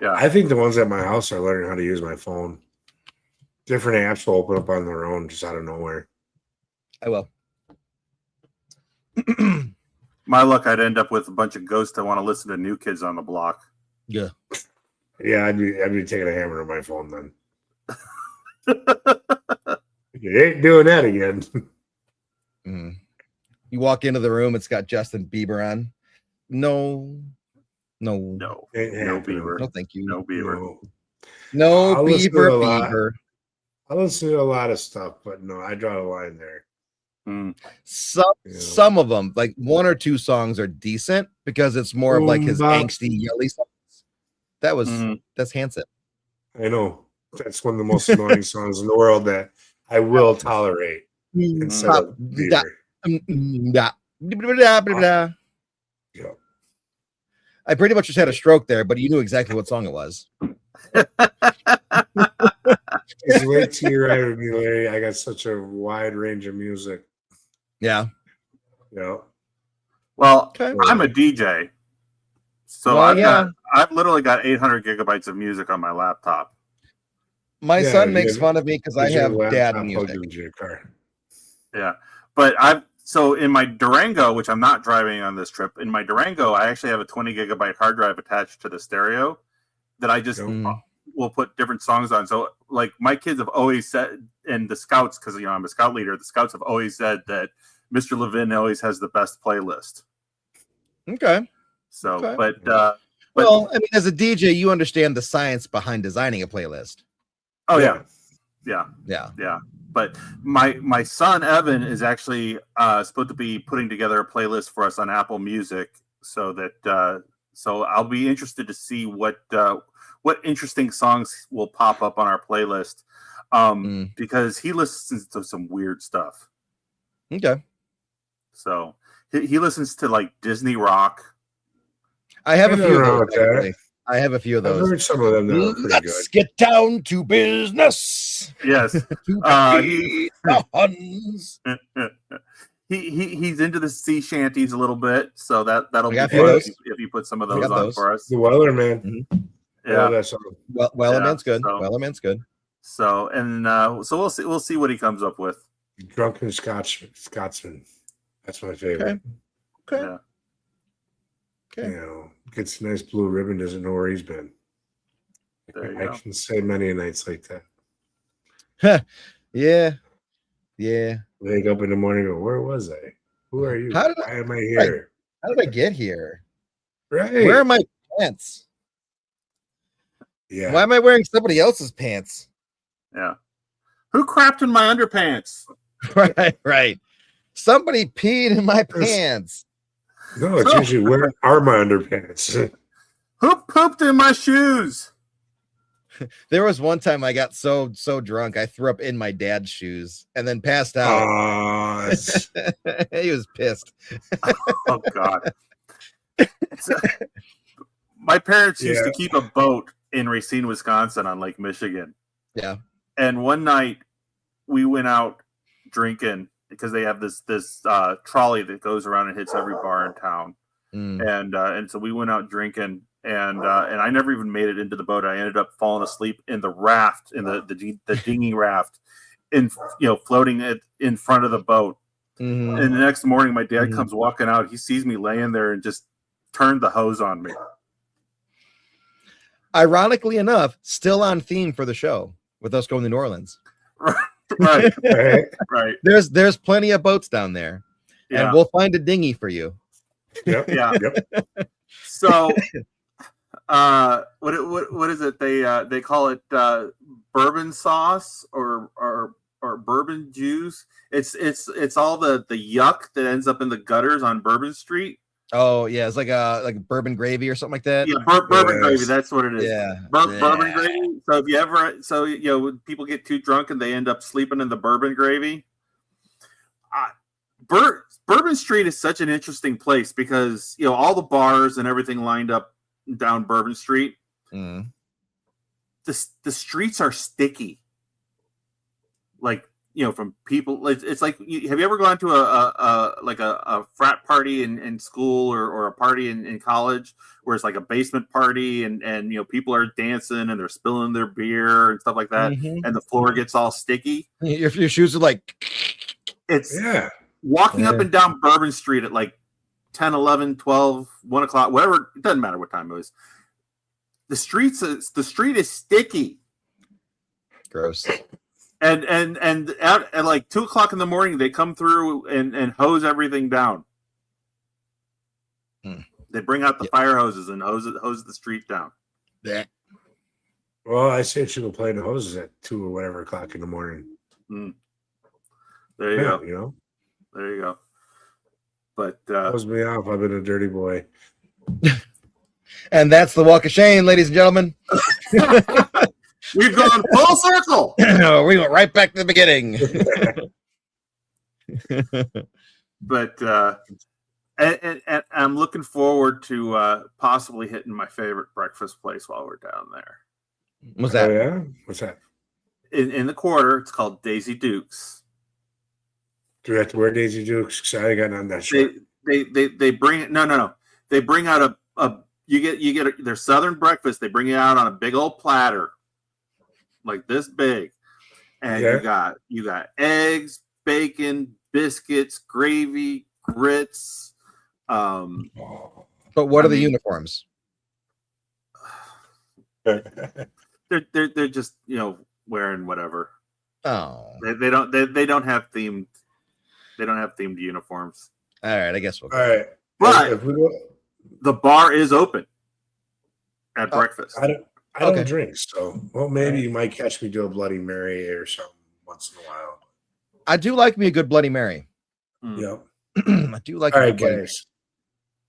Yeah. I think the ones at my house are learning how to use my phone. Different apps will open up on their own just out of nowhere. I will. My luck, I'd end up with a bunch of ghosts that want to listen to New Kids on the Block. Yeah. Yeah, I'd be taking a hammer to my phone then. You ain't doing that again. You walk into the room, it's got Justin Bieber on. No, Bieber. No, thank you. No Bieber. No Bieber. I listen to a lot of stuff, but no, I draw the line there. Some of them, like one or two songs, are decent because it's more of like his angsty, yelly songs. That's Hanson. I know. That's one of the most annoying songs in the world that I will tolerate instead of Bieber. Yeah. I pretty much just had a stroke there, but you knew exactly what song it was. Just wait till you're right with me, Larry. I got such a wide range of music. Yeah. Yeah. Well, I'm a DJ. So I've literally got 800 gigabytes of music on my laptop. My son makes fun of me because I have dad music. Yeah. But so in my Durango, which I'm not driving on this trip, in my Durango, I actually have a 20 gigabyte hard drive attached to the stereo that I just will put different songs on. So like my kids have always said, and the scouts, because I'm a scout leader, the scouts have always said that Mr. Levin always has the best playlist. Okay. So, but well, I mean, as a DJ, you understand the science behind designing a playlist. Oh yeah. But my son Evan is actually supposed to be putting together a playlist for us on Apple Music, so that So I'll be interested to see what interesting songs will pop up on our playlist, because he listens to some weird stuff. Okay. So he listens to like Disney rock. I have a few of wrong those. with that. Actually. I have a few of I've those. heard some of them that are pretty Let's good. get down to business. Yes. He's into the sea shanties a little bit, so that'll be fun if you put some of those on for us. The Wellerman. Mm-hmm. Yeah. That song. Wellerman's good. So, Wellerman's good. So we'll see what he comes up with. Drunken Scotsman. That's my favorite. Okay. Yeah. Okay. You know, gets a nice blue ribbon, doesn't know where he's been. I go. can say many nights like that. Yeah. Yeah. Wake up in the morning and go, where was I? Who are you? Why am I here? Right. How did I get here? Right. Where are my pants? Yeah. Why am I wearing somebody else's pants? Yeah. Who crapped in my underpants? Right. Somebody peed in my pants. No, it's usually where are my underpants? Who pooped in my shoes? There was one time I got so drunk I threw up in my dad's shoes and then passed out. He was pissed. Oh God. My parents used to keep a boat in Racine, Wisconsin on Lake Michigan. Yeah. And one night we went out drinking because they have this trolley that goes around and hits every bar in town. And so we went out drinking, and I never even made it into the boat. I ended up falling asleep in the raft, in the dinghy raft, floating it in front of the boat. And the next morning, my dad comes walking out. He sees me laying there and just turned the hose on me. Ironically enough, still on theme for the show with us going to New Orleans. Right. There's plenty of boats down there, and we'll find a dinghy for you. Yep. So, what is it? They call it bourbon sauce or bourbon juice. It's all the yuck that ends up in the gutters on Bourbon Street. Oh yeah, it's like bourbon gravy or something like that. Yeah, bourbon gravy. That's what it is. Yeah, bourbon gravy. So if you ever, when people get too drunk and they end up sleeping in the bourbon gravy. Bourbon Street is such an interesting place because all the bars and everything lined up down Bourbon Street. The streets are sticky. Like from people, it's like, have you ever gone to a frat party in school or a party in college where it's like a basement party and people are dancing and they're spilling their beer and stuff like that, and the floor gets all sticky. Your shoes are like, it's walking up and down Bourbon Street at like 10, 11, 12, 1 o'clock, whatever. It doesn't matter what time it was. The street is sticky. Gross. And at like 2 o'clock in the morning, they come through and hose everything down. They bring out the fire hoses and hose the street down. Yeah. Well, I say she will play the hoses at 2 or whatever o'clock in the morning. There you go. You know. There you go. But hose me off. I've been a dirty boy. And that's the walk of shame, ladies and gentlemen. We've gone full circle. We went right back to the beginning. But and I'm looking forward to possibly hitting my favorite breakfast place while we're down there. What's that? Oh, yeah? What's that? In the quarter, it's called Daisy Dukes. Do we have to wear Daisy Dukes? Because I got on that shirt. They bring it. No. They bring out you get their Southern breakfast. They bring it out on a big old platter, like this big, and you got eggs, bacon, biscuits, gravy, grits. But what are the uniforms? They're just wearing whatever. Oh, they don't have themed. They don't have themed uniforms. All right, I guess we'll go. All right, but the bar is open at breakfast. I don't drink, so maybe you might catch me do a Bloody Mary or something once in a while. I do like me a good Bloody Mary. Yeah, I do like. All right, guys.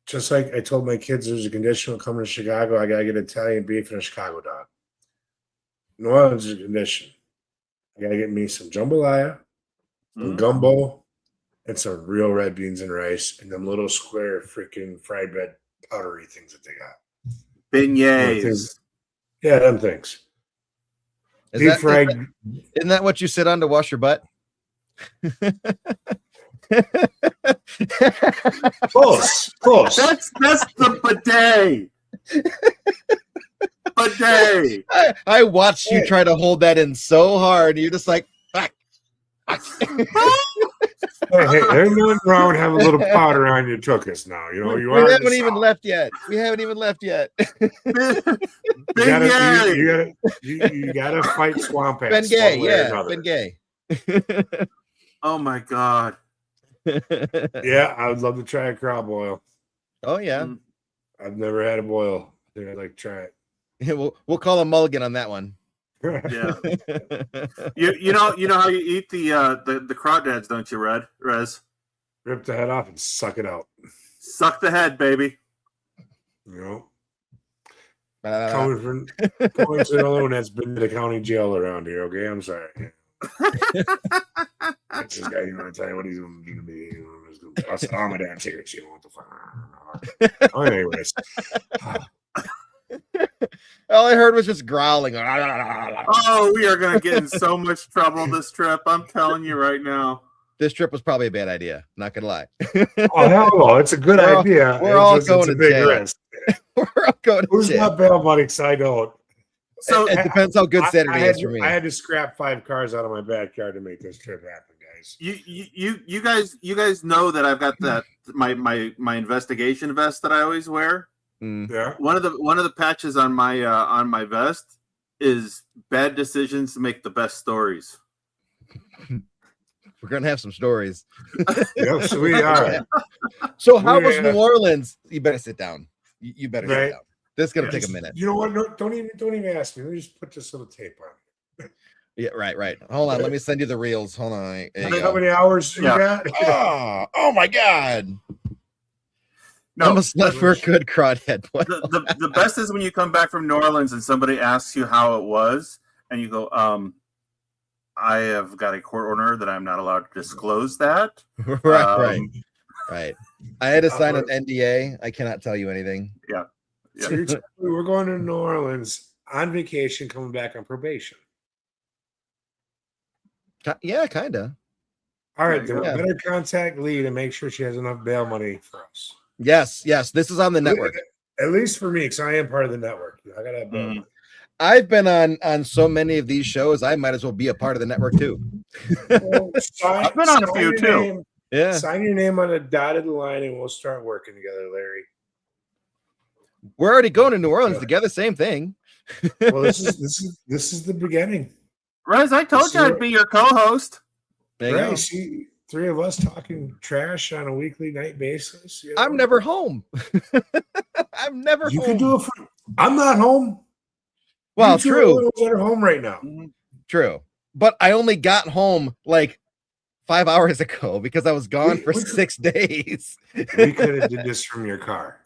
Just like I told my kids, there's a condition coming to Chicago. I gotta get Italian beef and a Chicago dog. New Orleans is a condition. I gotta get me some jambalaya, some gumbo, and some real red beans and rice, and them little square freaking fried bread powdery things that they got. Beignets. Yeah, them things. Deep fried. Isn't that what you sit on to wash your butt? Close. That's the bidet. Bidet. I watched you try to hold that in so hard. You're just like, fuck. Hey, there's nothing wrong with having a little powder on your tuchus now. You know, we haven't even left yet. We haven't even left yet. You gotta fight swamp ass. Ben Gay, yeah, Ben Gay. Oh my god. Yeah, I would love to try a crab boil. Oh yeah. I've never had a boil. I think I'd like to try it. We'll call a mulligan on that one. Yeah. you know how you eat the crawdads, don't you, Rez? Rip the head off and suck it out. Suck the head, baby. You know. Coming to the only one that's been to the county jail around here, okay? I'm sorry. That's this guy, you know, tell you what he's going to be. I'll say, oh, my damn cigarettes, you want the fuck. Oh, anyways. All I heard was just growling. Oh, we are going to get in so much trouble this trip. I'm telling you right now. This trip was probably a bad idea. Not going to lie. Oh, hell no. It's a good idea. We're all going to big jail. Risk. We're all going to Who's jail. not bail money? Because I don't. So it depends how good Saturday is for me. I had to scrap 5 cars out of my backyard to make this trip happen, guys. You guys know that I've got that my investigation vest that I always wear. Yeah. One of the patches on my vest is bad decisions make the best stories. We're gonna have some stories. Yes, we are. So how was New Orleans? You better sit down. You better sit down. This is gonna take a minute. You know what? No, don't even ask me. Let me just put this little tape on. Yeah, right. Hold on. Let me send you the reels. Hold on. How many hours you got? Oh my god. No, I must not for a good crawdad. The best is when you come back from New Orleans and somebody asks you how it was, and you go, I have got a court order that I'm not allowed to disclose that. Right. I had to sign an NDA. I cannot tell you anything. Yeah. So we're going to New Orleans on vacation, coming back on probation. Yeah, kind of. All right, then we better contact Lee to make sure she has enough bail money for us. Yes. This is on the network. At least for me, because I am part of the network. I gotta have bail money. I've been on so many of these shows. I might as well be a part of the network too. I've been on a few too. Yeah. Sign your name on a dotted line, and we'll start working together, Larry. We're already going to New Orleans together. Same thing. Well, this is the beginning. Rez, I told you I'd be your co-host. Right? See, 3 of us talking trash on a weekly night basis. You know? I'm never home. I'm never you home. Can do it. I'm not home. Well, true. You're home right now. True, but I only got home like 5 hours ago because I was gone for 6 days. We could have did this from your car.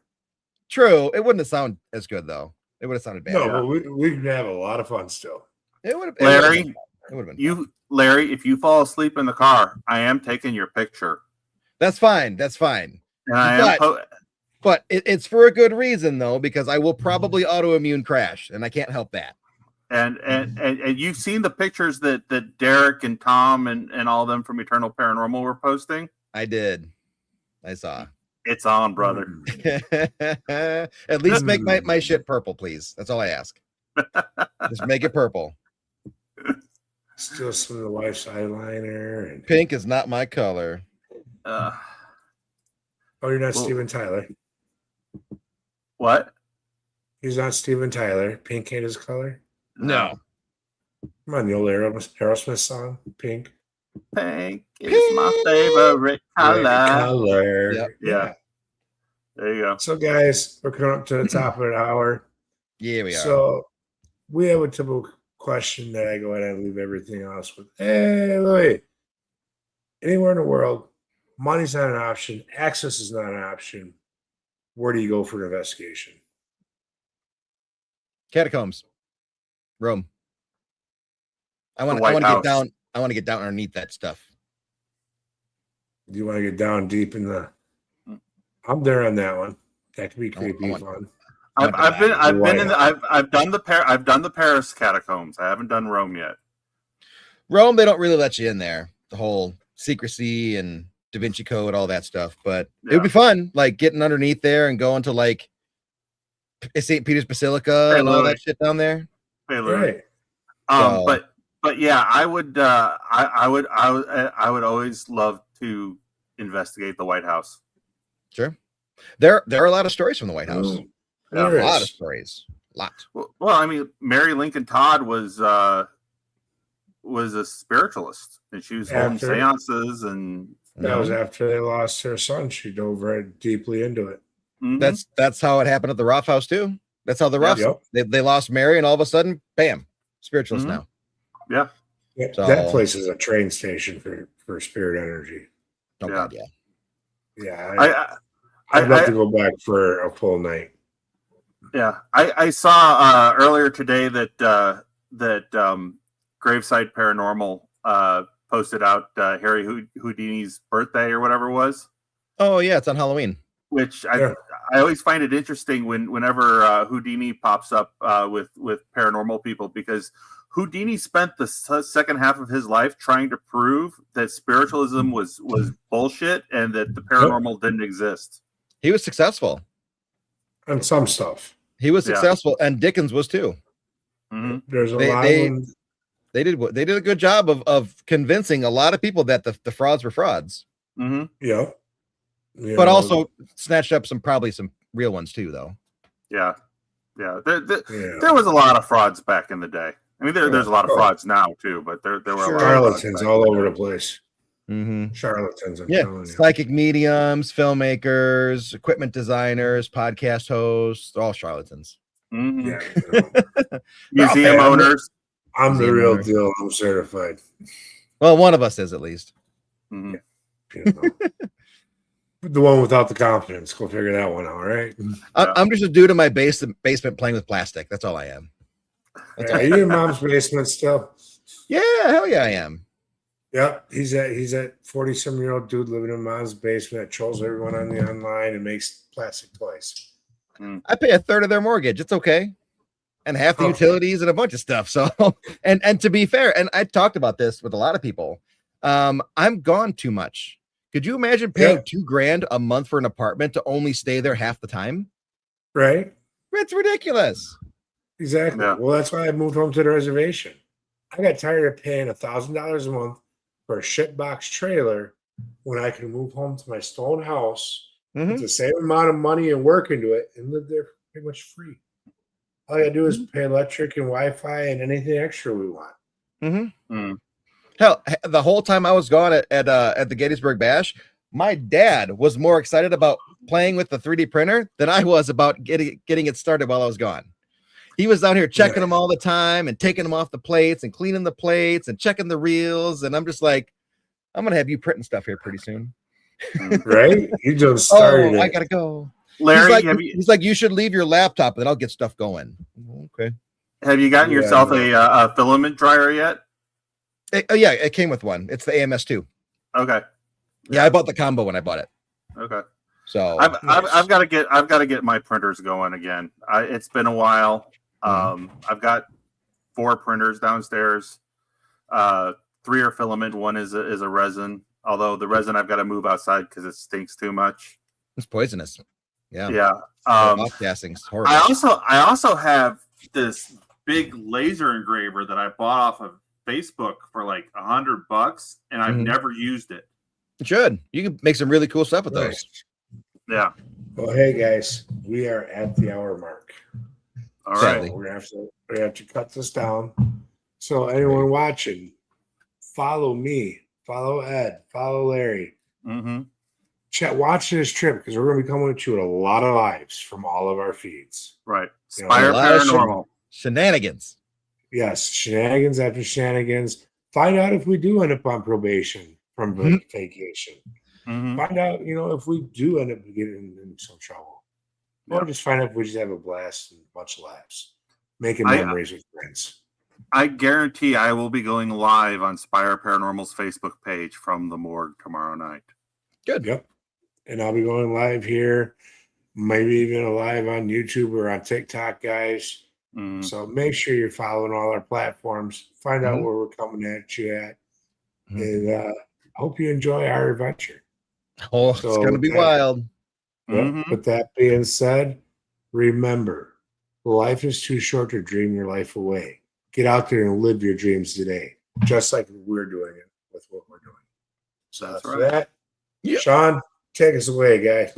True. It wouldn't have sounded as good though. It would have sounded bad. No, but we could have a lot of fun still. It would have. Larry, it would have been. Larry, if you fall asleep in the car, I am taking your picture. That's fine. And but it's for a good reason though, because I will probably autoimmune crash, and I can't help that. And you've seen the pictures that Derek and Tom and all of them from Eternal Paranormal were posting? I did. I saw. It's on, brother. At least make my shit purple, please. That's all I ask. Just make it purple. Still some of the wife's eyeliner. And pink is not my color. Oh, you're not Steven Tyler. What? He's not Steven Tyler. Pink ain't his color. No. Come on, the old Aerosmith song, Pink. Pink is my favorite color. Yep. Yeah. There you go. So, guys, we're coming up to the top of an hour. Yeah, we are. So, we have a typical question that I go ahead and leave everything else with. Hey, Louis. Anywhere in the world, money's not an option. Access is not an option. where do you go for an investigation? Catacombs, Rome. I want to get down. I want to get down underneath that stuff. Do you want to get down deep in the? I'm there on that one. That could be creepy fun. I've done the Paris catacombs. I haven't done Rome yet. Rome, they don't really let you in there. The whole secrecy and Da Vinci Code, all that stuff. But it would be fun, like getting underneath there and going to like St. Peter's Basilica and all that shit down there. Right. But yeah, I would always love to investigate the White House. Sure. There are a lot of stories from the White House. Yeah, a lot of stories. A lot. Well, I mean, Mary Lincoln Todd was a spiritualist, and she was holding seances, and that was after they lost her son. She dove right deeply into it. Mm-hmm. That's how it happened at the Roth House too. That's how the Roths they lost Mary, and all of a sudden, bam, spiritualist now. Yeah. So, that place is a train station for spirit energy. Oh God, yeah. Yeah. I'd love to go back for a full night. Yeah. I saw earlier today that Graveside Paranormal posted out Harry Houdini's birthday or whatever it was. Oh yeah, it's on Halloween. Which I always find it interesting whenever Houdini pops up with paranormal people, because Houdini spent the second half of his life trying to prove that spiritualism was bullshit and that the paranormal didn't exist. He was successful. And some stuff. He was successful, and Dickens was too. Mm-hmm. There's a lot of them. They did a good job of convincing a lot of people that the frauds were frauds. Mm-hmm. Yeah. But also snatched up some real ones too, though. Yeah. There was a lot of frauds back in the day. I mean, there's a lot of frauds now too, but there were a lot of charlatans all over the place. Mm-hmm. Charlatans, I'm telling you. Psychic mediums, filmmakers, equipment designers, podcast hosts, all charlatans. Mm-hmm. Yeah, museum owners. I'm the real deal. I'm certified. Well, one of us is at least. Mm-hmm. The one without the confidence. Go figure that one out, right? I'm just a dude in my basement playing with plastic. That's all I am. Are you in mom's basement still? Yeah, hell yeah, I am. Yep, he's that 40-some-year-old dude living in mom's basement that trolls everyone on the online and makes plastic toys. I pay a third of their mortgage. It's okay. And half the utilities and a bunch of stuff. So, and to be fair, and I talked about this with a lot of people. I'm gone too much. Could you imagine paying $2,000 a month for an apartment to only stay there half the time? Right. It's ridiculous. Exactly. Yeah. Well, that's why I moved home to the reservation. I got tired of paying $1,000 a month for a shitbox trailer when I could move home to my stone house with the same amount of money and work into it and live there pretty much free. All I gotta do is pay electric and Wi-Fi and anything extra we want. Hell, the whole time I was gone at the Gettysburg Bash, my dad was more excited about playing with the 3D printer than I was about getting it started while I was gone. He was down here checking them all the time and taking them off the plates and cleaning the plates and checking the reels. And I'm just like, I'm going to have you printing stuff here pretty soon. Right? You just started I got to go. Larry, he's like, you should leave your laptop and I'll get stuff going. Okay. Have you gotten yourself a filament dryer yet? It came with one. It's the AMS2. Okay. Yeah, I bought the combo when I bought it. Okay. So I've got to get my printers going again. It's been a while. I've got 4 printers downstairs. 3 are filament. 1 is a resin. Although the resin I've got to move outside because it stinks too much. It's poisonous. Yeah. Yeah. Off-gassing is horrible. I also have this big laser engraver that I bought off of Facebook for like $100, and I've never used it. You should. You can make some really cool stuff with those. Yeah. Well, hey guys, we are at the hour mark. All right. We're gonna have to cut this down. So anyone watching, follow me, follow Ed, follow Larry. Watch this trip because we're going to be coming at you with a lot of lives from all of our feeds. Right. Spire Paranormal. Shenanigans. Yes. Shenanigans after shenanigans. Find out if we do end up on probation from vacation. Find out, if we do end up getting in some trouble. or just find out if we just have a blast and a bunch of laughs, making memories with friends. I guarantee I will be going live on Spire Paranormal's Facebook page from the morgue tomorrow night. Good. Yep. And I'll be going live here, maybe even live on YouTube or on TikTok, guys. So make sure you're following all our platforms. Find out where we're coming at you at. And hope you enjoy our adventure. Oh, it's going to be wild. With that being said, remember, life is too short to dream your life away. Get out there and live your dreams today, just like we're doing it with what we're doing. So that's right. Sean, take us away, guys.